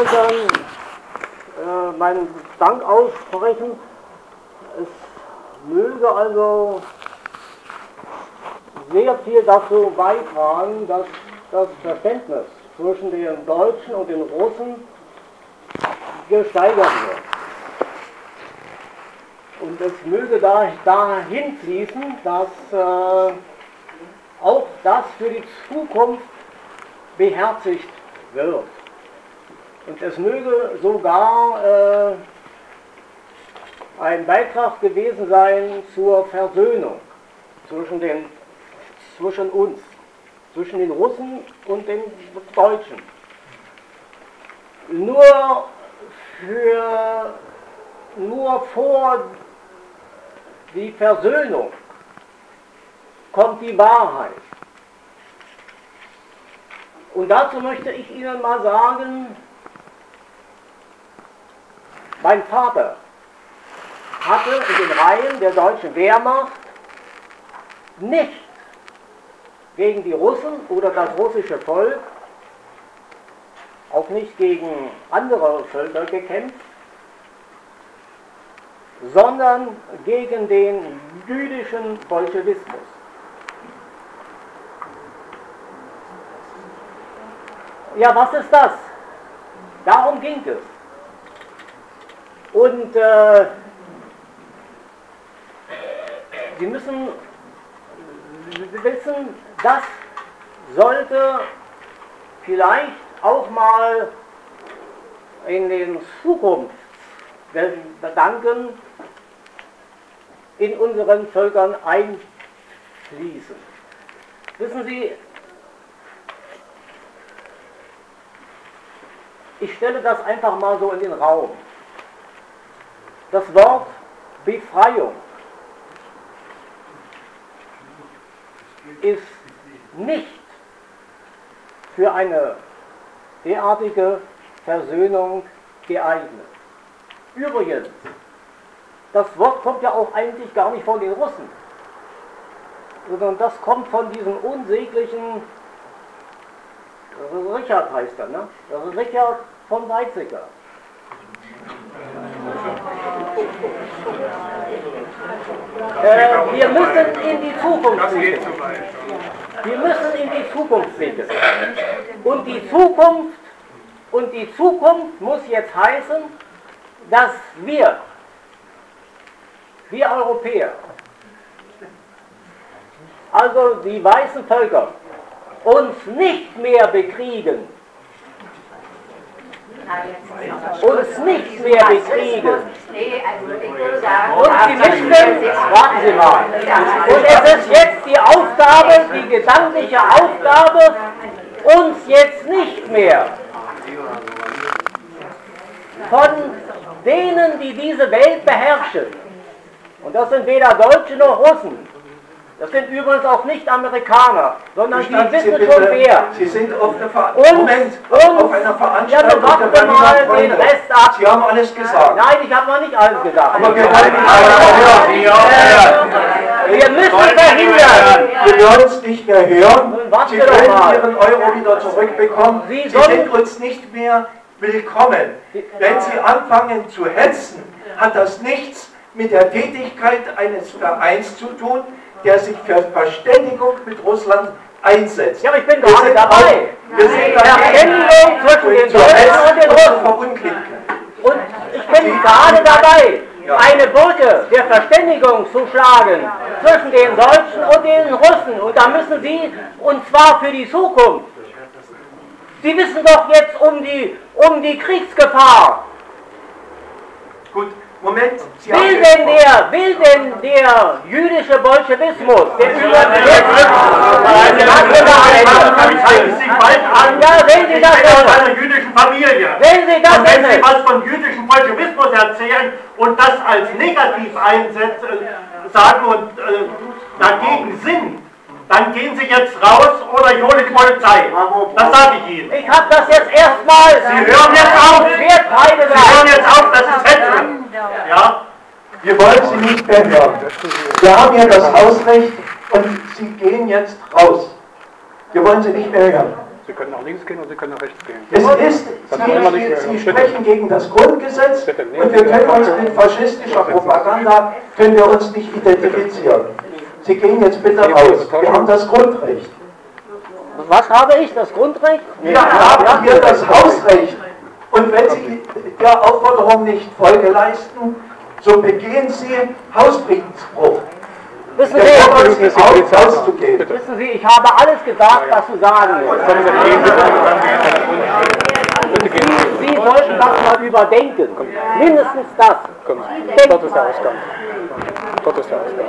gemeinsam meinen Dank aussprechen. Es möge also sehr viel dazu beitragen, dass das Verständnis zwischen den Deutschen und den Russen gesteigert wird. Und es möge dahin fließen, dass auch das für die Zukunft beherzigt wird. Und es möge sogar ein Beitrag gewesen sein zur Versöhnung zwischen uns, zwischen den Russen und den Deutschen. Nur vor die Versöhnung kommt die Wahrheit. Und dazu möchte ich Ihnen mal sagen, mein Vater hatte in den Reihen der deutschen Wehrmacht nicht gegen die Russen oder das russische Volk, auch nicht gegen andere Völker gekämpft, sondern gegen den jüdischen Bolschewismus. Ja, was ist das? Darum ging es. Und Sie müssen wissen, das sollte vielleicht auch mal in den Zukunftsgedanken in unseren Völkern einfließen. Wissen Sie, ich stelle das einfach mal so in den Raum. Das Wort Befreiung ist nicht für eine derartige Versöhnung geeignet. Übrigens, das Wort kommt ja auch eigentlich gar nicht von den Russen, sondern das kommt von diesem unsäglichen Richard heißt er, ne? Das ist Richard von Weizsäcker. Wir müssen in die Zukunft blicken. Wir müssen in die Zukunft blicken. Und die Zukunft muss jetzt heißen, dass wir Europäer, also die weißen Völker, uns nicht mehr bekriegen. Uns nicht mehr bekriegen. Und Sie müssen, warten Sie mal, und es ist jetzt die Aufgabe, die gedankliche Aufgabe, uns jetzt nicht mehr von denen, die diese Welt beherrschen, und das sind weder Deutsche noch Russen, das sind übrigens auch nicht Amerikaner, sondern die wissen schon wer. Sie sind auf einer Veranstaltung der mal den Rest ab. Sie haben alles gesagt. Nein, ich habe noch nicht alles gesagt. Aber wir müssen verhindern. Wir werden uns nicht mehr hören. Sie können Ihren Euro wieder zurückbekommen. Sie sind uns nicht mehr willkommen. Wenn Sie anfangen zu hetzen, hat das nichts mit der Tätigkeit eines Vereins zu tun, der sich für Verständigung mit Russland einsetzt. Ja, aber ich bin gerade dabei. Wir sind Verständigung zwischen den Deutschen und den Russen. Und ich bin gerade dabei, eine Brücke der Verständigung zu schlagen zwischen den Deutschen und den Russen. Und da müssen Sie, und zwar für die Zukunft. Sie wissen doch jetzt um die Kriegsgefahr. Gut. Moment, will denn der jüdische Bolschewismus, der sehen Sie das aus einer jüdischen Familie. Sehen Sie das, und wenn Sie was vom jüdischen Bolschewismus erzählen und das als negativ sagen und dagegen sind, dann gehen Sie jetzt raus oder ich hole die Polizei. Das sage ich Ihnen. Ich habe das jetzt erstmal. Sie hören jetzt auf. Sie hören jetzt auf, das ist Hetze. Ja? Wir wollen Sie nicht mehr hören. Wir haben hier das Hausrecht und Sie gehen jetzt raus. Wir wollen Sie nicht mehr hören. Sie können nach links gehen und Sie können nach rechts gehen. Es ist, Sie sprechen gegen das Grundgesetz und wir können uns mit faschistischer Propaganda nicht identifizieren. Sie gehen jetzt bitte raus. Wir haben das Grundrecht. Was habe ich? Das Grundrecht? Wir haben hier das Hausrecht. Und wenn Sie der Aufforderung nicht Folge leisten, so begehen Sie Hausfriedensbruch. Wissen Sie, ich habe alles gesagt, was zu sagen ist. Sie sollten das mal überdenken. Mindestens das. Dort ist der Ausgang. Dort ist der Ausgang.